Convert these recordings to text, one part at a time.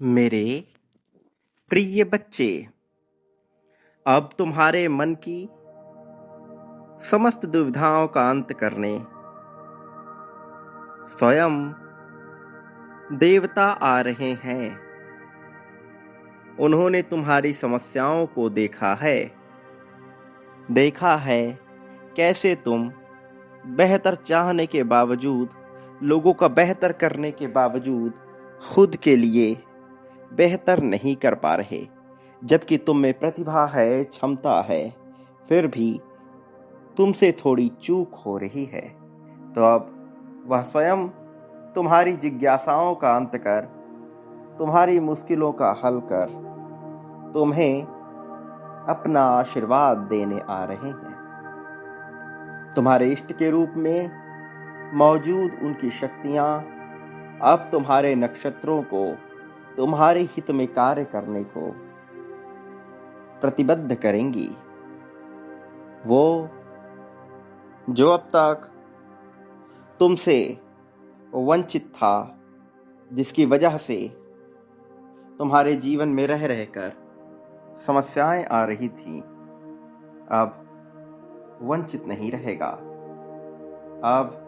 मेरे प्रिय बच्चे, अब तुम्हारे मन की समस्त दुविधाओं का अंत करने स्वयं देवता आ रहे हैं। उन्होंने तुम्हारी समस्याओं को देखा है कैसे तुम बेहतर चाहने के बावजूद, लोगों का बेहतर करने के बावजूद खुद के लिए बेहतर नहीं कर पा रहे। जबकि तुम में प्रतिभा है, क्षमता है, फिर भी तुमसे थोड़ी चूक हो रही है। तो अब वह स्वयं तुम्हारी जिज्ञासाओं का अंत कर, तुम्हारी मुश्किलों का हल कर, तुम्हें अपना आशीर्वाद देने आ रहे हैं। तुम्हारे इष्ट के रूप में मौजूद उनकी शक्तियां अब तुम्हारे नक्षत्रों को तुम्हारे हित में कार्य करने को प्रतिबद्ध करेंगी। वो जो अब तक तुमसे वंचित था, जिसकी वजह से तुम्हारे जीवन में रह रहकर समस्याएं आ रही थी, अब वंचित नहीं रहेगा। अब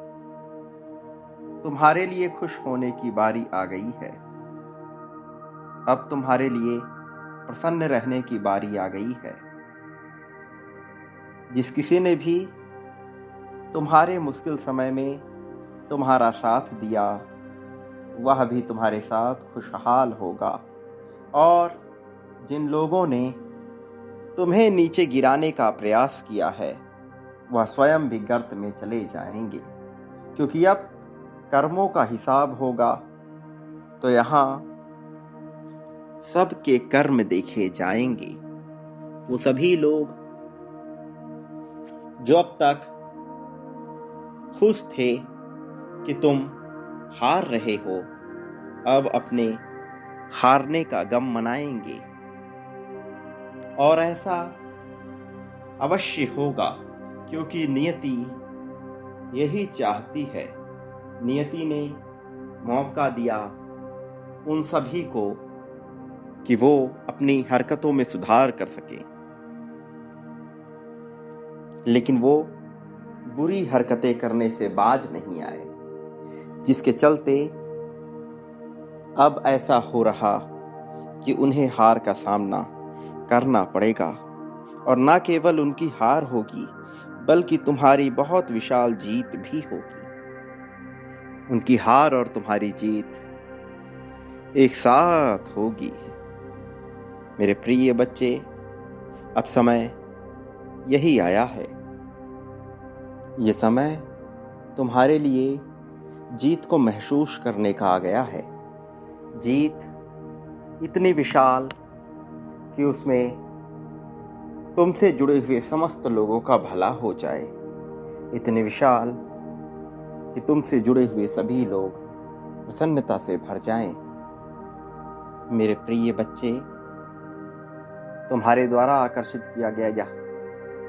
तुम्हारे लिए खुश होने की बारी आ गई है। अब तुम्हारे लिए प्रसन्न रहने की बारी आ गई है। जिस किसी ने भी तुम्हारे मुश्किल समय में तुम्हारा साथ दिया, वह भी तुम्हारे साथ खुशहाल होगा। और जिन लोगों ने तुम्हें नीचे गिराने का प्रयास किया है, वह स्वयं भी गर्त में चले जाएंगे। क्योंकि अब कर्मों का हिसाब होगा, तो यहाँ सबके कर्म देखे जाएंगे। वो सभी लोग जो अब तक खुश थे कि तुम हार रहे हो, अब अपने हारने का गम मनाएंगे। और ऐसा अवश्य होगा, क्योंकि नियति यही चाहती है। नियति ने मौका दिया उन सभी को कि वो अपनी हरकतों में सुधार कर सके, लेकिन वो बुरी हरकतें करने से बाज नहीं आए, जिसके चलते अब ऐसा हो रहा कि उन्हें हार का सामना करना पड़ेगा। और न केवल उनकी हार होगी, बल्कि तुम्हारी बहुत विशाल जीत भी होगी। उनकी हार और तुम्हारी जीत एक साथ होगी। मेरे प्रिय बच्चे, अब समय यही आया है। ये समय तुम्हारे लिए जीत को महसूस करने का आ गया है। जीत इतनी विशाल कि उसमें तुमसे जुड़े हुए समस्त लोगों का भला हो जाए। इतनी विशाल कि तुमसे जुड़े हुए सभी लोग प्रसन्नता से भर जाएं। मेरे प्रिय बच्चे, तुम्हारे द्वारा आकर्षित किया गया यह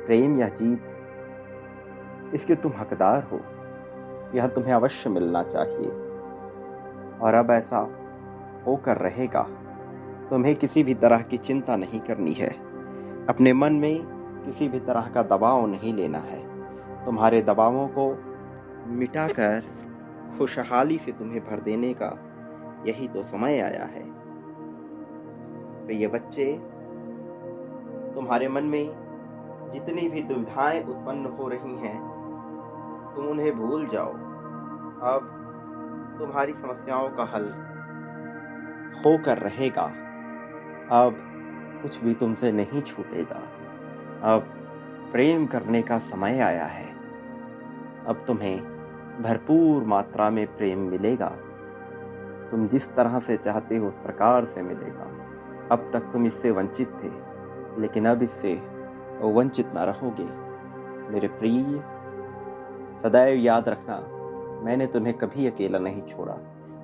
प्रेम, यह जीत, इसके तुम हकदार हो। यह तुम्हें अवश्य मिलना चाहिए। और अब ऐसा होकर रहेगा। तुम्हें किसी भी तरह की चिंता नहीं करनी है। अपने मन में किसी भी तरह का दबाव नहीं लेना है। तुम्हारे दबावों को मिटाकर खुशहाली से तुम्हें भर देने का यही तो समय आया है। प्रिय बच्चे, तुम्हारे मन में जितनी भी दुविधाएं उत्पन्न हो रही हैं, तुम उन्हें भूल जाओ। अब तुम्हारी समस्याओं का हल होकर रहेगा। अब कुछ भी तुमसे नहीं छूटेगा। अब प्रेम करने का समय आया है। अब तुम्हें भरपूर मात्रा में प्रेम मिलेगा। तुम जिस तरह से चाहते हो उस प्रकार से मिलेगा। अब तक तुम इससे वंचित थे, लेकिन अब इससे वंचित ना रहोगे। मेरे प्रिय, सदैव याद रखना, मैंने तुम्हें कभी अकेला नहीं छोड़ा,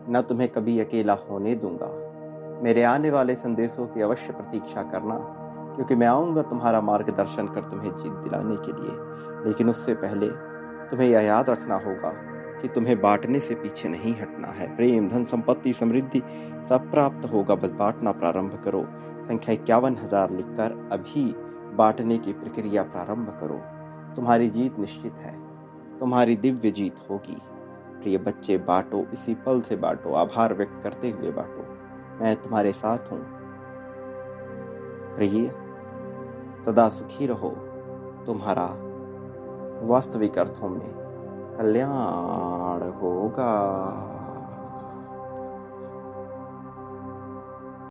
न तुम्हें कभी अकेला होने दूंगा। मेरे आने वाले संदेशों की अवश्य प्रतीक्षा करना, क्योंकि मैं आऊँगा तुम्हारा मार्गदर्शन कर तुम्हें जीत दिलाने के लिए। लेकिन उससे पहले तुम्हें यह याद रखना होगा कि तुम्हें बांटने से पीछे नहीं हटना है। प्रेम, धन, संपत्ति, समृद्धि सब प्राप्त होगा, बस बांटना प्रारंभ करो। संख्या 51,000 लिखकर अभी बांटने की प्रक्रिया प्रारंभ करो। तुम्हारी जीत निश्चित है, तुम्हारी दिव्य जीत होगी। प्रिय बच्चे, बांटो, इसी पल से बांटो, आभार व्यक्त करते हुए बांटो। मैं तुम्हारे साथ हूँ। प्रिय, सदा सुखी रहो। तुम्हारा वास्तविक अर्थों में कल्याण होगा।